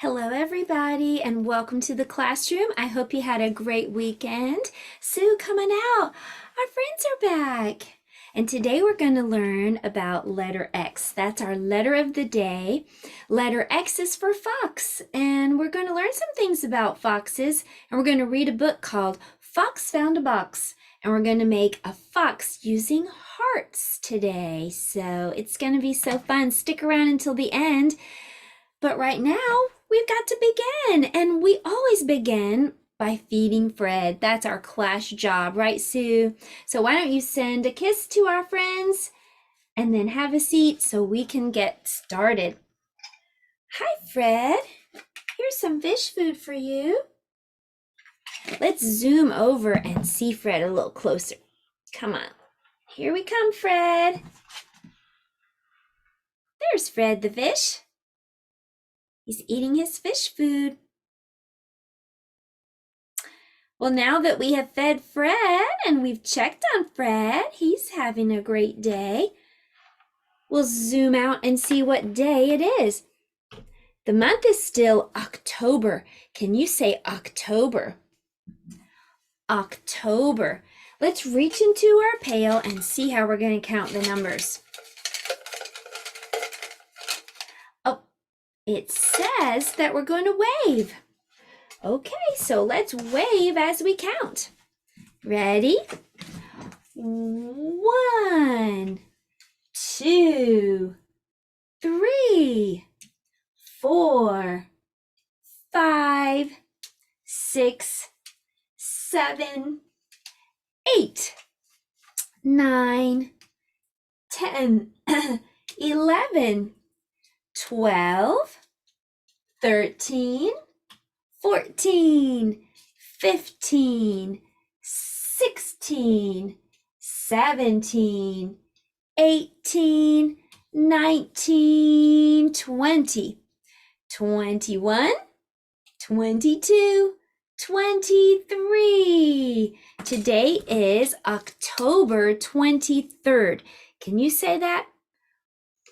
Hello, everybody, and welcome to the classroom. I hope you had a great weekend. Sue, come on out. Our friends are back. And today we're going to learn about letter X. That's our letter of the day. Letter X is for fox, and we're going to learn some things about foxes, and we're going to read a book called Fox Found a Box, and we're going to make a fox using hearts today. So it's going to be so fun. Stick around until the end. But right now, we've got to begin, and we always begin by feeding Fred. That's our class job, right, Sue? So why don't you send a kiss to our friends and then have a seat so we can get started. Hi, Fred. Here's some fish food for you. Let's zoom over and see Fred a little closer. Come on. Here we come, Fred. There's Fred the fish. He's eating his fish food. Well, now that we have fed Fred and we've checked on Fred, he's having a great day. We'll zoom out and see what day it is. The month is still October. Can you say October? October. Let's reach into our pail and see how we're going to count the numbers. Oh, it says that we're going to wave. Okay, so let's wave as we count. Ready? 1, 2, 3, 4, 5, 6, 7, 8, 9, 10, 11, 12, 13, 14, 15, 16, 17, 18, 19, 20, 21, 22, 23. Today is October 23rd. Can you say that?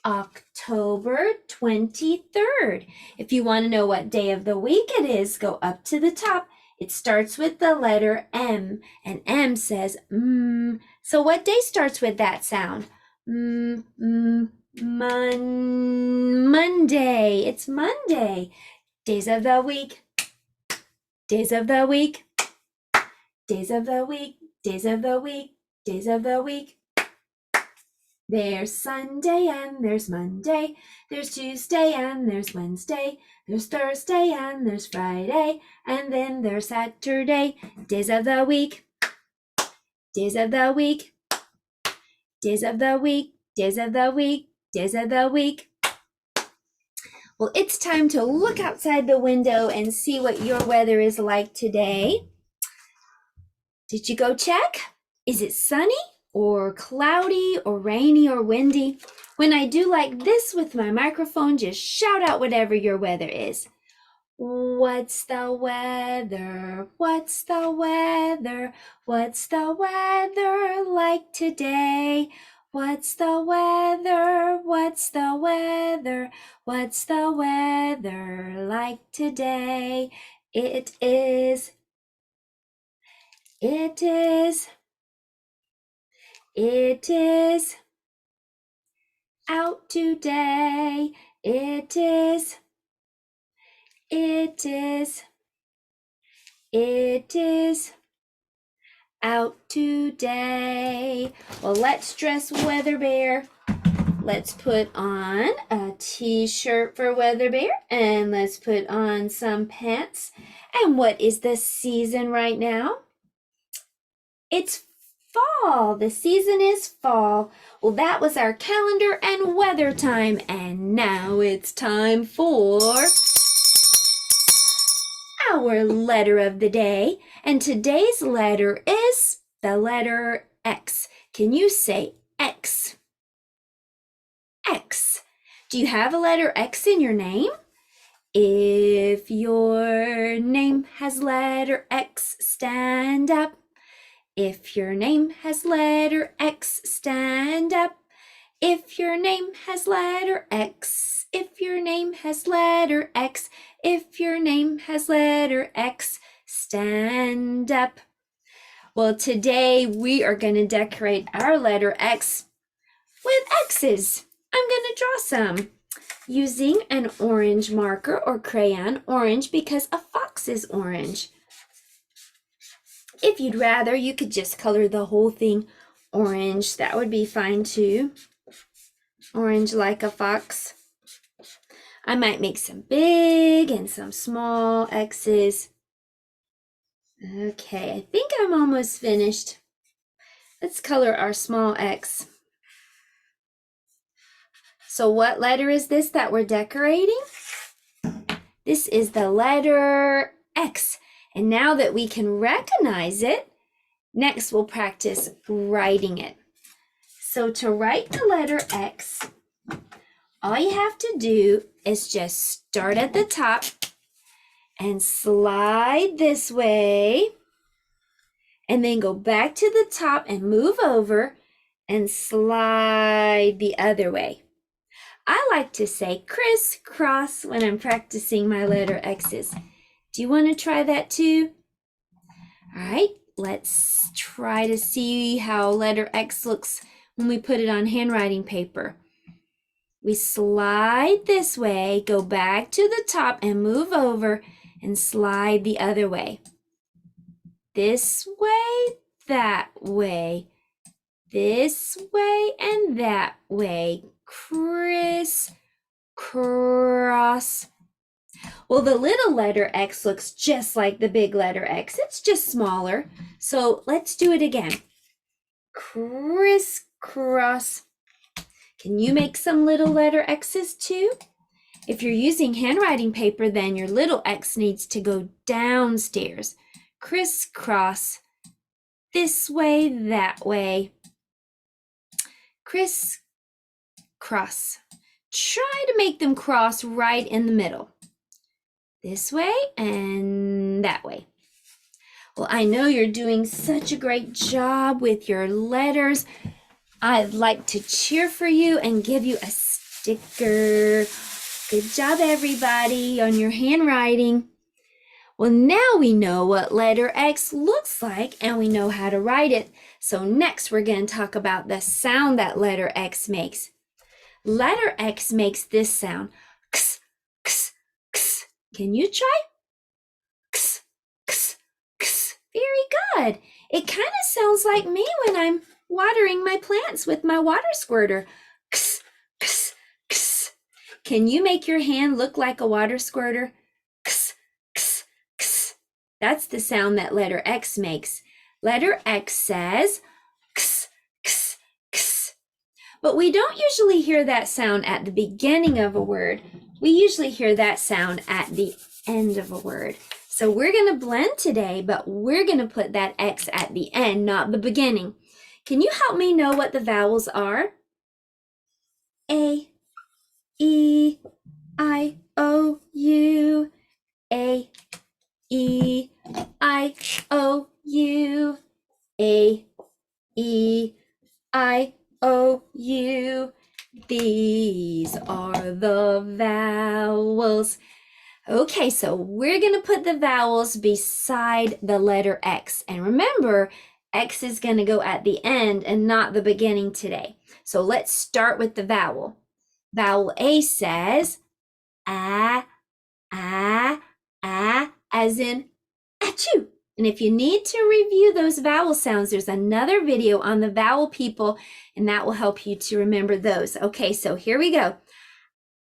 October 23rd. If you want to know what day of the week it is, go up to the top. It starts with the letter M, and M says So what day starts with that sound? Monday. It's Monday. Days of the week. Days of the week. Days of the week. Days of the week. Days of the week. There's Sunday and there's Monday, there's Tuesday and there's Wednesday, there's Thursday and there's Friday, and then there's Saturday. Days of the week, days of the week, days of the week, days of the week, days of the week. Well, it's time to look outside the window and see what your weather is like today. Did you go check? Is it sunny? Or cloudy, or rainy, or windy? When I do like this with my microphone, just shout out whatever your weather is. What's the weather? What's the weather? What's the weather like today? What's the weather? What's the weather? What's the weather like today? It is out today. It is out today. Well, let's dress Weather Bear. Let's put on a t-shirt for Weather Bear, and let's put on some pants. And what is the season right now? It's fall. The season is fall. Well, that was our calendar and weather time, and now it's time for our letter of the day. And today's letter is the letter X. Can you say X? X. Do you have a letter X in your name? If your name has letter X, stand up. If your name has letter X, stand up. If your name has letter X, if your name has letter X, if your name has letter X, stand up. Well, today we are going to decorate our letter X with X's. I'm going to draw some using an orange marker or crayon, orange because a fox is orange. If you'd rather, you could just color the whole thing orange. That would be fine too. Orange like a fox. I might make some big and some small X's. Okay, I think I'm almost finished. Let's color our small X. So what letter is this that we're decorating? This is the letter X. And now that we can recognize it, next we'll practice writing it. So to write the letter X, all you have to do is just start at the top and slide this way, and then go back to the top and move over and slide the other way. I like to say crisscross when I'm practicing my letter X's. Do you want to try that too? All right, let's try to see how letter X looks when we put it on handwriting paper. We slide this way, go back to the top and move over and slide the other way. This way, that way, this way, and that way. Crisscross. Well, the little letter X looks just like the big letter X. It's just smaller. So let's do it again. Crisscross. Can you make some little letter X's too? If you're using handwriting paper, then your little X needs to go downstairs. Crisscross. This way, that way. Crisscross. Try to make them cross right in the middle. This way and that way. Well, I know you're doing such a great job with your letters. I'd like to cheer for you and give you a sticker. Good job, everybody, on your handwriting. Well, now we know what letter X looks like and we know how to write it. So next we're going to talk about the sound that letter X makes. Letter X makes this sound. X, x, x. Can you try? X, x, x. Very good. It kind of sounds like me when I'm watering my plants with my water squirter. X, x, x. Can you make your hand look like a water squirter? X, x, x. That's the sound that letter X makes. Letter X says x, x, x. But we don't usually hear that sound at the beginning of a word. We usually hear that sound at the end of a word. So we're going to blend today, but we're going to put that X at the end, not the beginning. Can you help me know what the vowels are? A, E, I, O, U. A, E, I, O, U. A, E, I, O, U. These are the vowels. Okay, so we're going to put the vowels beside the letter X. And remember, X is going to go at the end and not the beginning today. So let's start with the vowel. Vowel A says ah, as in achoo. And if you need to review those vowel sounds, there's another video on the vowel people, and that will help you to remember those. Okay, so here we go.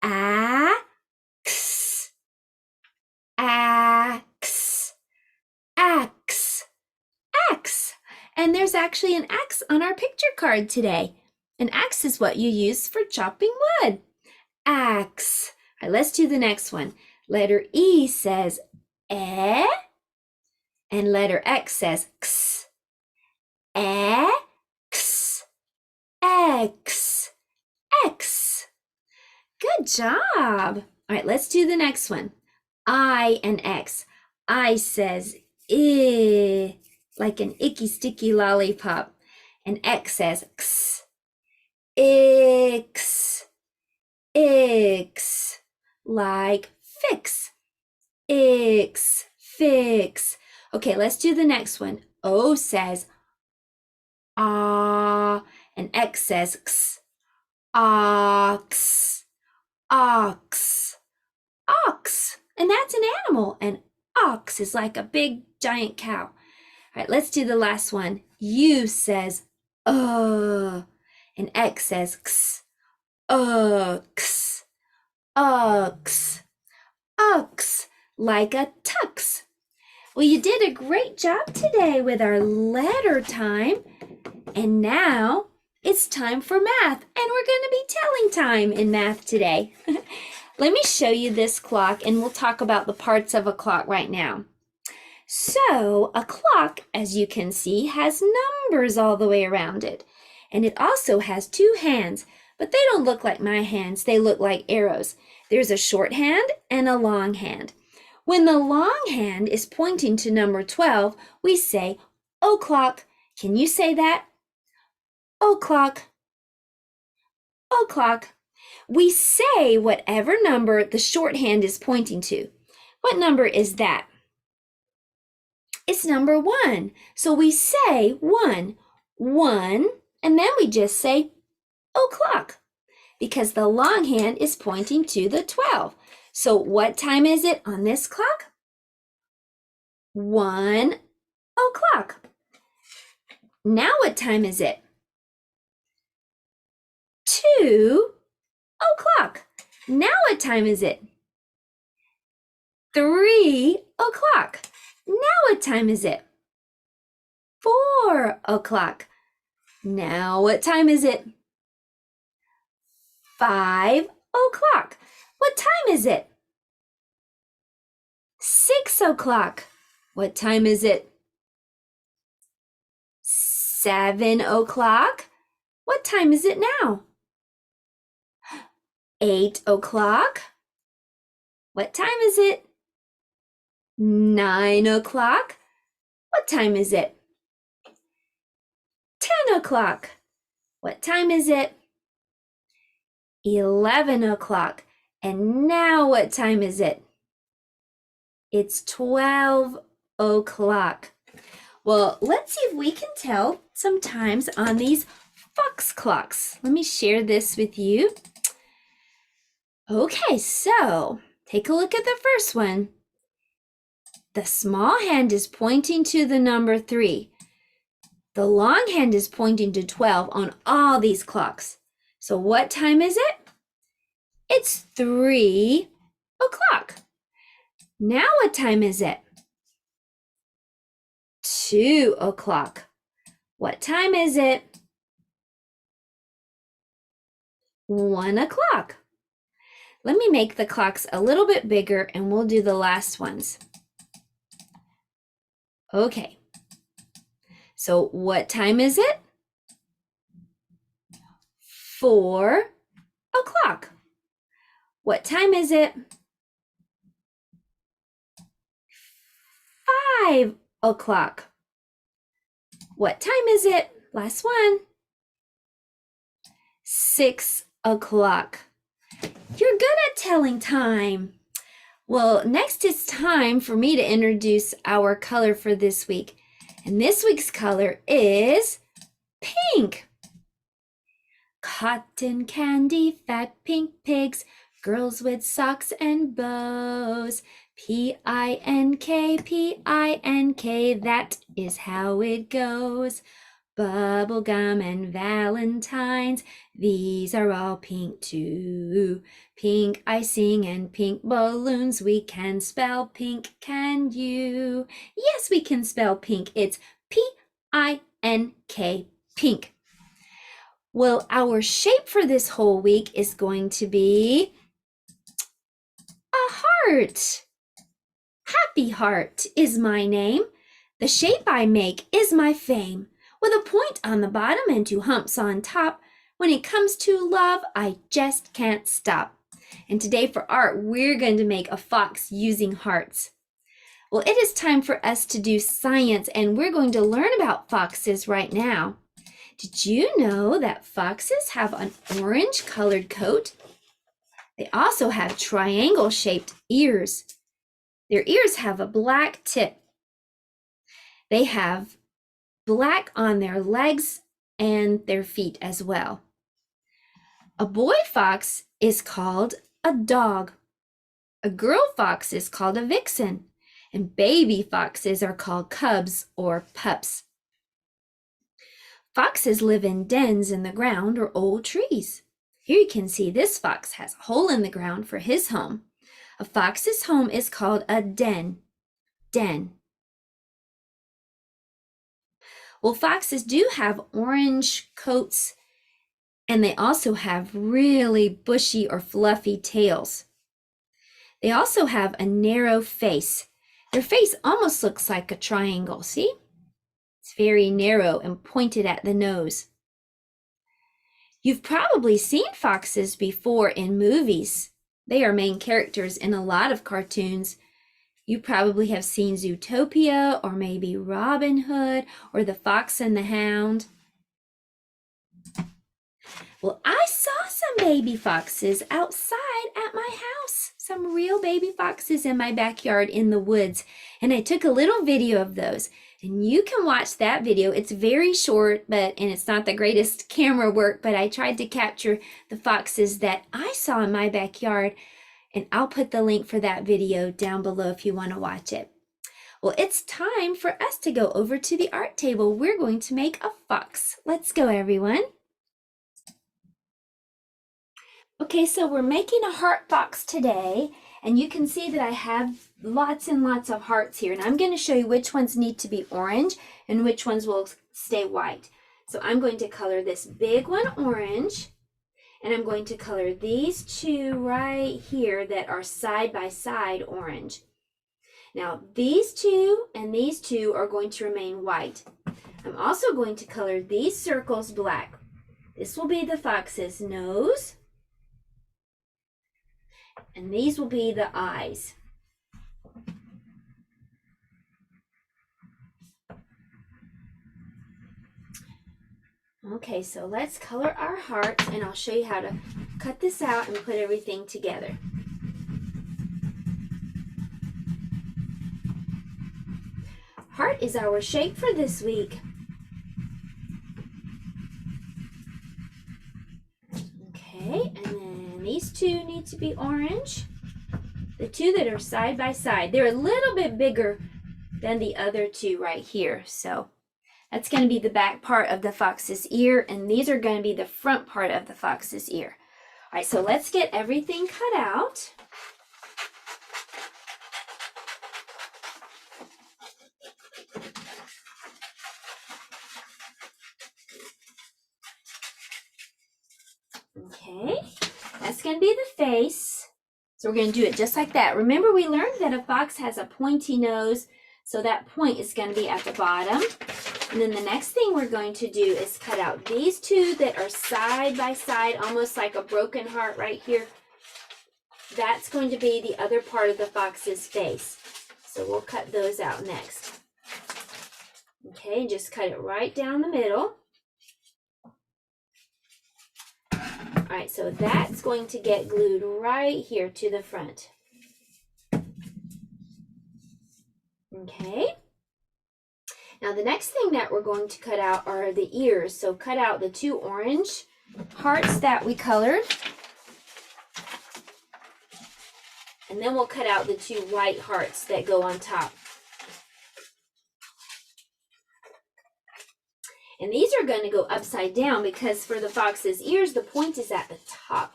Ax, ax, ax, ax. And there's actually an axe on our picture card today. An axe is what you use for chopping wood. Axe. All right, let's do the next one. Letter E says eh, and letter X says x. X, X, X. Good job. All right, let's do the next one. I and X. I says eh, like an icky sticky lollipop. And X says x. X, X. like fix. Ix, fix. Okay, let's do the next one. O says ah, and X says x. Ox, ox, ox. And that's an animal. And ox is like a big giant cow. All right, let's do the last one. U says and X says x. Ux, ux, ux, like a tux. Well, you did a great job today with our letter time. And now it's time for math. And we're going to be telling time in math today. Let me show you this clock and we'll talk about the parts of a clock right now. So a clock, as you can see, has numbers all the way around it. And it also has two hands, but they don't look like my hands. They look like arrows. There's a short hand and a long hand. When the long hand is pointing to number 12, we say o'clock. Can you say that? O'clock. O'clock. We say whatever number the short hand is pointing to. What number is that? It's number 1. So we say 1, 1, and then we just say o'clock because the long hand is pointing to the 12. So what time is it on this clock? 1 o'clock. Now what time is it? 2 o'clock. Now what time is it? 3 o'clock. Now what time is it? 4 o'clock. Now what time is it? 5 o'clock. What time is it? 6 o'clock. What time is it? 7 o'clock. What time is it now? 8 o'clock. What time is it? 9 o'clock. What time is it? 10 o'clock. What time is it? 11 o'clock. And now what time is it? It's 12 o'clock. Well, let's see if we can tell some times on these FoX clocks. Let me share this with you. Okay, so take a look at the first one. The small hand is pointing to the number 3. The long hand is pointing to 12 on all these clocks. So what time is it? It's 3 o'clock. Now what time is it? 2 o'clock. What time is it? 1 o'clock. Let me make the clocks a little bit bigger and we'll do the last ones. Okay. So what time is it? 4 o'clock. What time is it? 5 o'clock. What time is it? Last one. 6 o'clock. You're good at telling time. Well, next it's time for me to introduce our color for this week. And this week's color is pink. Cotton candy, fat pink pigs, girls with socks and bows. P-I-N-K, P-I-N-K, that is how it goes. Bubblegum and valentines, these are all pink too. Pink icing and pink balloons, we can spell pink, can you? Yes, we can spell pink. It's P-I-N-K, pink. Well, our shape for this whole week is going to be a heart. Happy Heart is my name. The shape I make is my fame. With a point on the bottom and 2 humps on top. When it comes to love, I just can't stop. And today for art, we're going to make a fox using hearts. Well, it is time for us to do science, and we're going to learn about foxes right now. Did you know that foxes have an orange colored coat? They also have triangle-shaped ears. Their ears have a black tip. They have black on their legs and their feet as well. A boy fox is called a dog. A girl fox is called a vixen, and baby foxes are called cubs or pups. Foxes live in dens in the ground or old trees. Here you can see this fox has a hole in the ground for his home. A fox's home is called a den. Well, foxes do have orange coats, and they also have really bushy or fluffy tails. They also have a narrow face. Their face almost looks like a triangle, see? It's very narrow and pointed at the nose. You've probably seen foxes before in movies. They are main characters in a lot of cartoons. You probably have seen Zootopia or maybe Robin Hood or The Fox and the Hound. Well, I saw some baby foxes outside at my house. Some real baby foxes in my backyard in the woods. And I took a little video of those. And you can watch that video. It's very short, and it's not the greatest camera work, but I tried to capture the foxes that I saw in my backyard. And I'll put the link for that video down below if you want to watch it. Well, it's time for us to go over to the art table. We're going to make a fox. Let's go, everyone. Okay, so we're making a heart fox today, and you can see that I have lots and lots of hearts here, and I'm going to show you which ones need to be orange and which ones will stay white. So I'm going to color this big one orange, and I'm going to color these two right here that are side by side orange. Now these two and these two are going to remain white. I'm also going to color these circles black. This will be the fox's nose, and these will be the eyes. Okay, so let's color our hearts, and I'll show you how to cut this out and put everything together. Heart is our shape for this week. Okay, and then these two need to be orange. The two that are side by side, they're a little bit bigger than the other two right here. So that's going to be the back part of the fox's ear, and these are going to be the front part of the fox's ear. All right, so let's get everything cut out. Okay, that's going to be the face. So we're going to do it just like that. Remember, we learned that a fox has a pointy nose, so that point is going to be at the bottom. And then the next thing we're going to do is cut out these two that are side by side, almost like a broken heart right here. That's going to be the other part of the fox's face. So we'll cut those out next. Okay, just cut it right down the middle. All right, so that's going to get glued right here to the front. Okay. Now the next thing that we're going to cut out are the ears. So cut out the two orange hearts that we colored. And then we'll cut out the two white hearts that go on top. And these are going to go upside down because for the fox's ears, the point is at the top.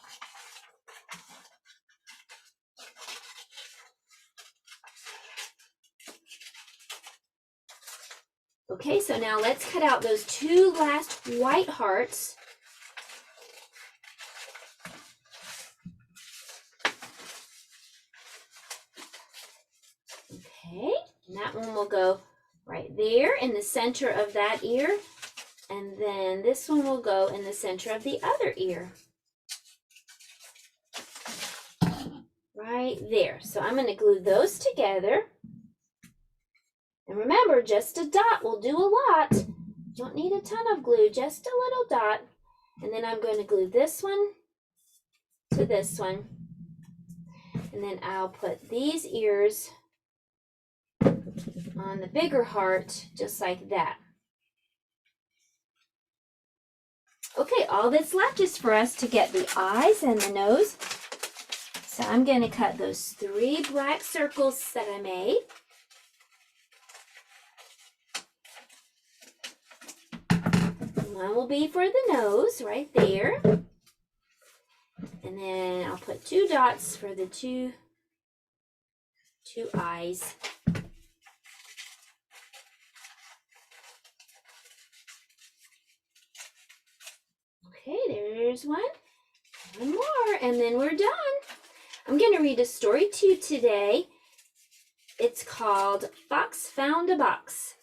Okay, so now let's cut out those two last white hearts. Okay, and that one will go right there in the center of that ear. And then this one will go in the center of the other ear. Right there. So I'm going to glue those together. And remember, just a dot will do a lot. Don't need a ton of glue, just a little dot. And then I'm going to glue this one to this one. And then I'll put these ears on the bigger heart, just like that. Okay, all that's left is for us to get the eyes and the nose. So I'm going to cut those 3 black circles that I made. One will be for the nose right there. And then I'll put 2 dots for the two eyes. Okay, there's one more, and then we're done. I'm going to read a story to you today. It's called Fox Found a Box.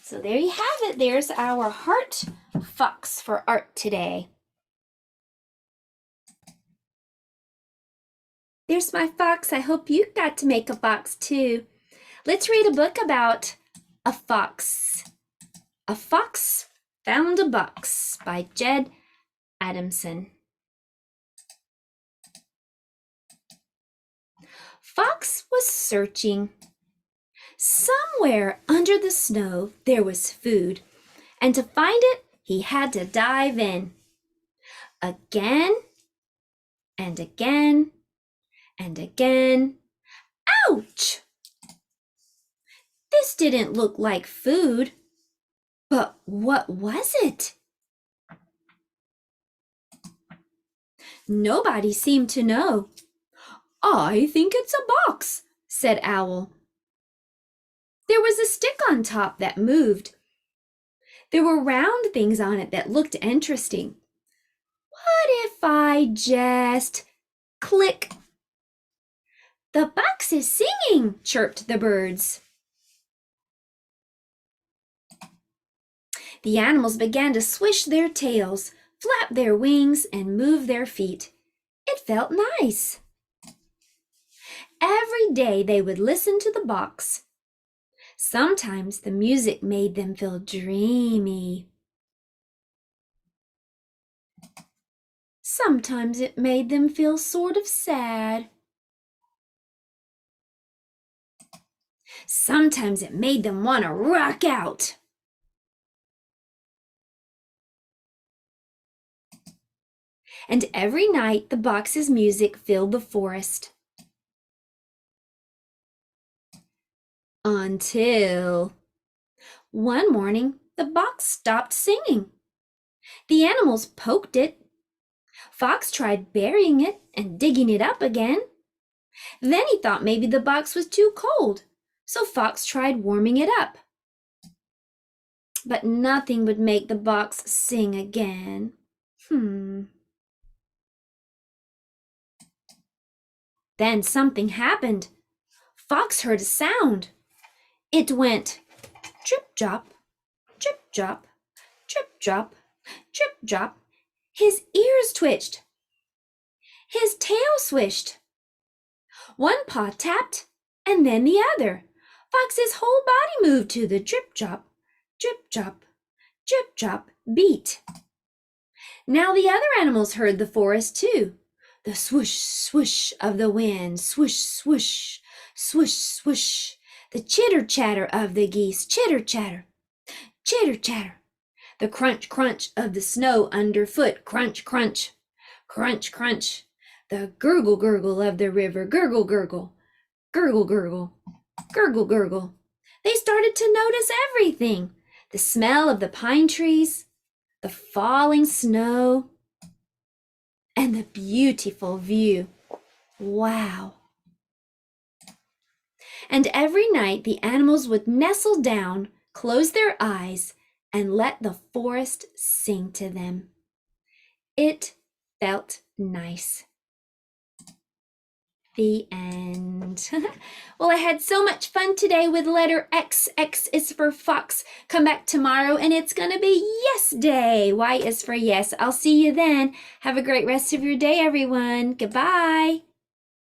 So there you have it. There's our heart fox for art today. There's my fox. I hope you got to make a fox too. Let's read a book about a fox. A Fox Found a Box by Jed Adamson. Fox was searching. Somewhere under the snow there was food, and to find it he had to dive in. Again and again and again. Ouch! This didn't look like food, but what was it? Nobody seemed to know. "I think it's a box," said Owl. There was a stick on top that moved. There were round things on it that looked interesting. What if I just click? "The box is singing," chirped the birds. The animals began to swish their tails, flap their wings, and move their feet. It felt nice. Every day they would listen to the box. Sometimes the music made them feel dreamy. Sometimes it made them feel sort of sad. Sometimes it made them want to rock out. And every night the box's music filled the forest. Until one morning the box stopped singing. The animals poked it. Fox tried burying it and digging it up again. Then he thought maybe the box was too cold, so Fox tried warming it up. But nothing would make the box sing again. Then something happened. Fox heard a sound. It went drip-drop, drip-drop, drip-drop, drip-drop. His ears twitched. His tail swished. One paw tapped, and then the other. Fox's whole body moved to the drip-drop, drip-drop, drip-drop beat. Now the other animals heard the forest too. The swoosh, swoosh of the wind, swoosh, swoosh, swoosh, swoosh. The chitter-chatter of the geese, chitter-chatter, chitter-chatter. The crunch-crunch of the snow underfoot, crunch-crunch, crunch-crunch. The gurgle-gurgle of the river, gurgle-gurgle, gurgle-gurgle, gurgle-gurgle. They started to notice everything. The smell of the pine trees, the falling snow, and the beautiful view. Wow. And every night the animals would nestle down, close their eyes, and let the forest sing to them. It felt nice. The end. Well, I had so much fun today with letter X. X is for fox. Come back tomorrow and it's going to be yes day. Y is for yes. I'll see you then. Have a great rest of your day, everyone. Goodbye.